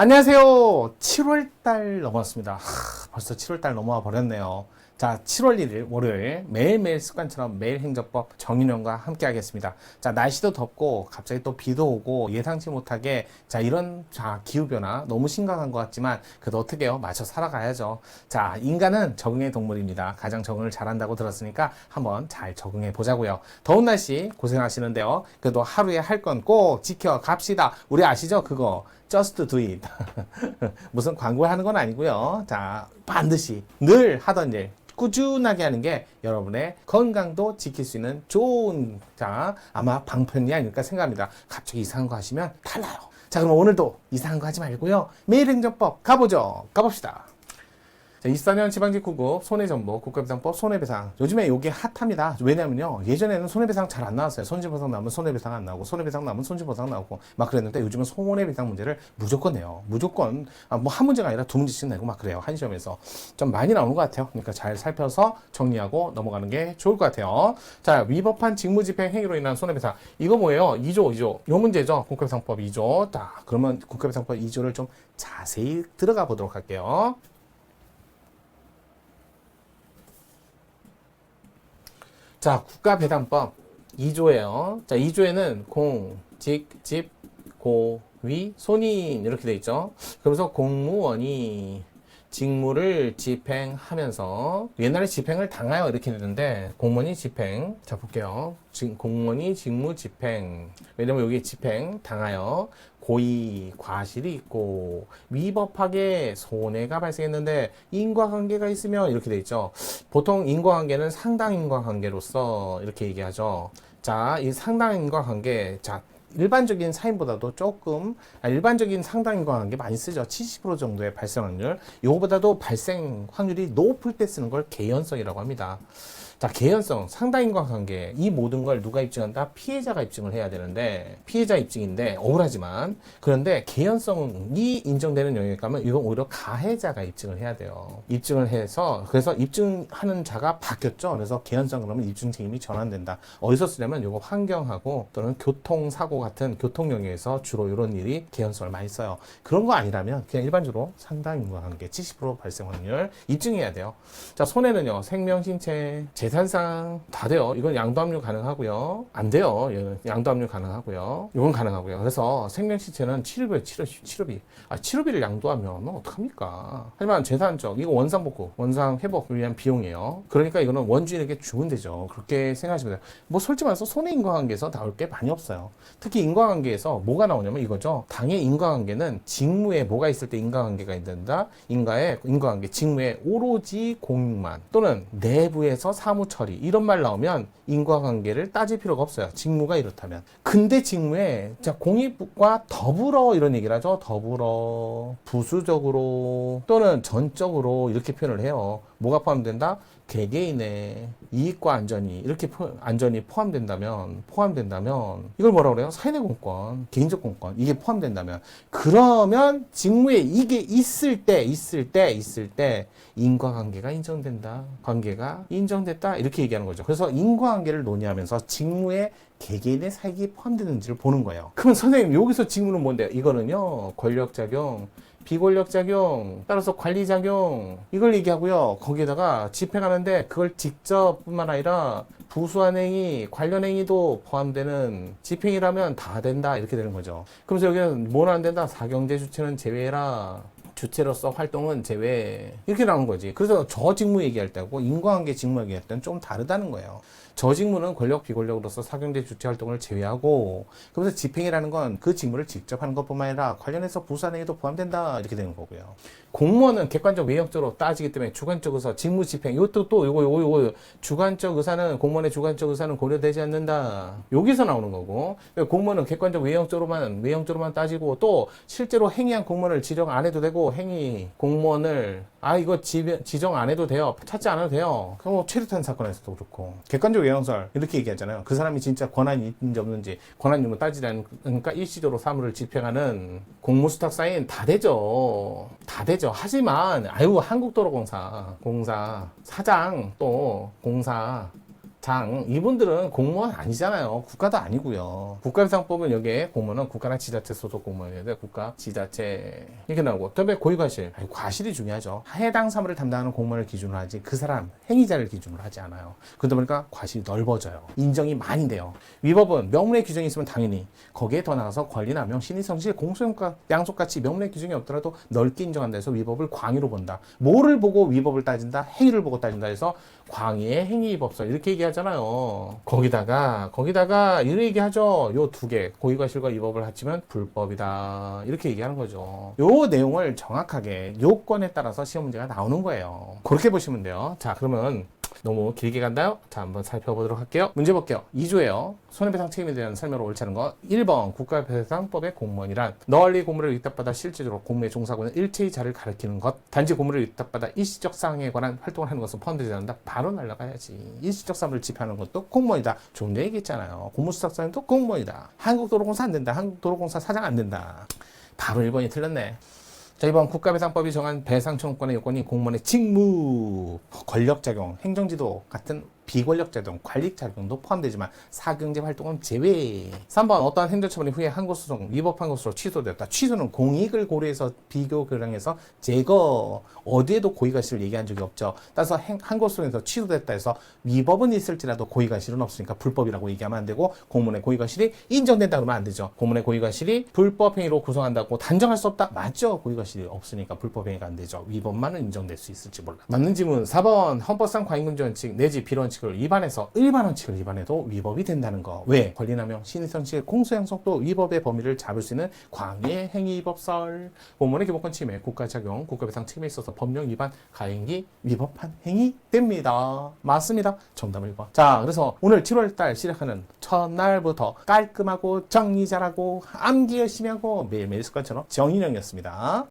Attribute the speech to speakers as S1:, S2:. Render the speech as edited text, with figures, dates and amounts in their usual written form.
S1: 안녕하세요. 7월달 넘어왔습니다. 벌써 7월달 넘어와 버렸네요. 자, 7월 1일 월요일 매일매일 습관처럼 매일 행정법 정인영과 함께 하겠습니다. 자, 날씨도 덥고 갑자기 또 비도 오고 예상치 못하게 이런 기후변화 너무 심각한 것 같지만 그래도 어떻게 해요? 맞춰 살아가야죠. 자, 인간은 적응의 동물입니다. 가장 적응을 잘한다고 들었으니까 한번 잘 적응해 보자고요. 더운 날씨 고생하시는데요. 그래도 하루에 할 건 꼭 지켜 갑시다. 우리 아시죠? 그거. Just do it. 무슨 광고하는 건 아니고요. 자, 반드시 늘 하던 일 꾸준하게 하는 게 여러분의 건강도 지킬 수 있는 좋은 아마 방편이 아닐까 생각합니다. 갑자기 이상한 거 하시면 달라요. 자, 그럼 오늘도 이상한 거 하지 말고요. 매일 행정법 가봅시다. 자, 24년 지방직구급 손해정보 국가배상법 손해배상 요즘에 이게 핫합니다. 왜냐면요 예전에는 손해배상 잘 안 나왔어요. 손실보상 나오면 손해배상 안 나오고 손해배상 나오면 손실보상 나오고 막 그랬는데 요즘은 손해배상 문제를 무조건 내요. 무조건 뭐 한 문제가 아니라 두 문제씩 내고 막 그래요. 한 시험에서 좀 많이 나오는 것 같아요. 그러니까 잘 살펴서 정리하고 넘어가는 게 좋을 것 같아요. 자, 위법한 직무집행 행위로 인한 손해배상 이거 뭐예요? 2조 요 문제죠. 국가배상법 2조. 자, 그러면 국가배상법 2조를 좀 자세히 들어가 보도록 할게요. 자, 국가배당법 2조예요. 자, 2조에는 공, 직, 집, 고, 위, 손인 이렇게 돼 있죠. 그러면서 공무원이 직무를 집행하면서 옛날에 집행을 당하여 이렇게 되는데 공무원이 집행. 자, 볼게요. 지금 공무원이 직무 집행. 왜냐면 여기 집행 당하여 고의, 과실이 있고 위법하게 손해가 발생했는데 인과관계가 있으면 이렇게 돼 있죠. 보통 인과관계는 상당 인과관계로서 이렇게 얘기하죠. 자, 이 상당 인과관계. 자, 일반적인 사인보다도 조금 일반적인 상당 인과관계 많이 쓰죠. 70% 정도의 발생 확률. 이거보다도 발생 확률이 높을 때 쓰는 걸 개연성이라고 합니다. 자, 개연성, 상당 인과관계 이 모든 걸 누가 입증한다? 피해자가 입증을 해야 되는데 피해자 입증인데 억울하지만 그런데 개연성이 인정되는 영역에 가면 이건 오히려 가해자가 입증을 해야 돼요. 입증을 해서 그래서 입증하는 자가 바뀌었죠. 그래서 개연성 그러면 입증 책임이 전환된다. 어디서 쓰냐면 이거 환경하고 또는 교통사고 같은 교통 영역에서 주로 이런 일이 개연성을 많이 써요. 그런 거 아니라면 그냥 일반적으로 상당 인과관계 70% 발생 확률 입증해야 돼요. 자, 손해는요 생명, 신체, 재산상 다 돼요. 이건 양도압류 가능하고요. 안 돼요. 양도압류 가능하고요. 이건 가능하고요. 그래서 생명시체는 치료비. 치료비를 양도하면 어떡합니까? 하지만 재산적, 이거 원상복구, 원상회복을 위한 비용이에요. 그러니까 이거는 원주인에게 주면 되죠. 그렇게 생각하시면 돼요. 뭐 솔직히 말해서 손해인과관계에서 나올 게 많이 없어요. 특히 인과관계에서 뭐가 나오냐면 이거죠. 당의 인과관계는 직무에 뭐가 있을 때 인과관계가 있는다. 인과관계, 직무에 오로지 공익만 또는 내부에서 사무 처리 이런 말 나오면 인과관계를 따질 필요가 없어요. 직무가 이렇다면. 근데 직무에 공익과 더불어 이런 얘기를 하죠. 더불어, 부수적으로 또는 전적으로 이렇게 표현을 해요. 뭐가 포함된다? 개개인의 이익과 안전이 이렇게 안전이 포함된다면 이걸 뭐라고 그래요? 사인의 공권, 개인적 공권 이게 포함된다면 그러면 직무에 이게 있을 때 인과관계가 인정된다. 관계가 인정됐다. 이렇게 얘기하는 거죠. 그래서 인과관계를 논의하면서 직무에 개개인의 사익이 포함되는지를 보는 거예요. 그러면 선생님 여기서 직무는 뭔데요? 이거는요. 권력작용, 비권력작용, 따라서 관리작용 이걸 얘기하고요. 거기에다가 집행하는데 그걸 직접뿐만 아니라 부수한 행위, 관련 행위도 포함되는 집행이라면 다 된다 이렇게 되는 거죠. 그래서 여기는 뭐는 안 된다? 사경제 주체는 제외해라. 주체로서 활동은 제외 이렇게 나온 거지. 그래서 저 직무 얘기할 때하고 인과관계 직무 얘기할 때는 좀 다르다는 거예요. 저 직무는 권력 비권력으로서 사경제 주체 활동을 제외하고 그래서 집행이라는 건 그 직무를 직접 하는 것뿐만 아니라 관련해서 부수한 행위도 포함된다 이렇게 되는 거고요. 공무원은 객관적 외형적으로 따지기 때문에 주관적 의사, 직무 집행 이것도 또 요거 주관적 의사는 공무원의 주관적 의사는 고려되지 않는다. 여기서 나오는 거고 공무원은 객관적 외형적으로만 따지고 또 실제로 행위한 공무원을 지정 안 해도 되고 행위 공무원을 이거 지정 안 해도 돼요. 찾지 않아도 돼요. 그럼 최루탄 사건에서도 그렇고 객관적 외형설 이렇게 얘기하잖아요. 그 사람이 진짜 권한이 있는지 없는지 권한 유무 따지지 않으니까 일시적으로 사무를 집행하는 공무수탁 사인 다 되죠. 하지만 한국도로공사 사장 또 공사 장 이분들은 공무원 아니잖아요. 국가도 아니고요. 국가배상법은 여기에 공무원은 국가나 지자체 소속 공무원이어야 돼. 국가, 지자체 이렇게 나오고 그다음에 고의과실. 과실이 중요하죠. 해당 사무를 담당하는 공무원을 기준으로 하지 그 사람 행위자를 기준으로 하지 않아요. 그러다 보니까 과실이 넓어져요. 인정이 많이 돼요. 위법은 명문의 규정이 있으면 당연히 거기에 더 나가서 권리남용, 신의성실, 공소용과 양속같이 명문의 규정이 없더라도 넓게 인정한다 해서 위법을 광의로 본다. 뭐를 보고 위법을 따진다? 행위를 보고 따진다 해서 광의의 행위위법설 이렇게 얘기하잖아요. 거기다가 이런 얘기하죠. 요 두 개 고의과실과 위법을 합치면 불법이다 이렇게 얘기하는 거죠. 요 내용을 정확하게 요건에 따라서 시험 문제가 나오는 거예요. 그렇게 보시면 돼요. 자, 그러면 너무 길게 간다요? 자, 한번 살펴보도록 할게요. 문제 볼게요. 2조예요. 손해배상 책임에 대한 설명을 옳지 않은 거. 1번 국가배상법의 공무원이란 널리 고무를 위탁받아 실질적으로 공무에 종사하고 있는 일체의 자를 가리키는 것. 단지 고무를 위탁받아 일시적 사항에 관한 활동을 하는 것은 포함되지 않는다. 바로 날라가야지. 일시적 사무를 집행하는 것도 공무원이다. 좋은 얘기 있잖아요. 고무수탁사님도 공무원이다. 한국도로공사 안 된다. 한국도로공사 사장 안 된다. 바로 1번이 틀렸네. 자, 이번 국가배상법이 정한 배상청구권의 요건이 공무원의 직무, 권력작용, 행정지도 같은 비권력작용, 관리작용도 포함되지만 사경제 활동은 제외. 3번 어떠한 행정처분이 후에 항고소송 위법한 것으로 취소되었다. 취소는 공익을 고려해서 비교 교량해서 제거. 어디에도 고의과실을 얘기한 적이 없죠. 따라서 항고소송에서 취소됐다 해서 위법은 있을지라도 고의과실은 없으니까 불법이라고 얘기하면 안 되고 공무원의 고의과실이 인정된다 그러면 안 되죠. 공무원의 고의과실이 불법행위로 구성한다고 단정할 수 없다. 맞죠. 고의과실이 없으니까 불법행위가 안 되죠. 위법만은 인정될 수 있을지 몰라. 맞는 질문 4번 헌법상 과잉금지 원칙 내지 비원칙을 위반해서 일반 원칙을 위반해도 위법이 된다는 거. 왜? 권리남용, 신의성실, 공소양속도 위법의 범위를 잡을 수 있는 광의 행위법설. 공무원의 기본권 침해, 국가작용, 국가배상 책임에 있어서 법령 위반, 가행기 위법한 행위 됩니다. 맞습니다. 정답 1번. 자, 그래서 오늘 7월달 시작하는 첫날부터 깔끔하고 정리 잘하고 암기 열심히 하고 매일매일 습관처럼 정인영이었습니다.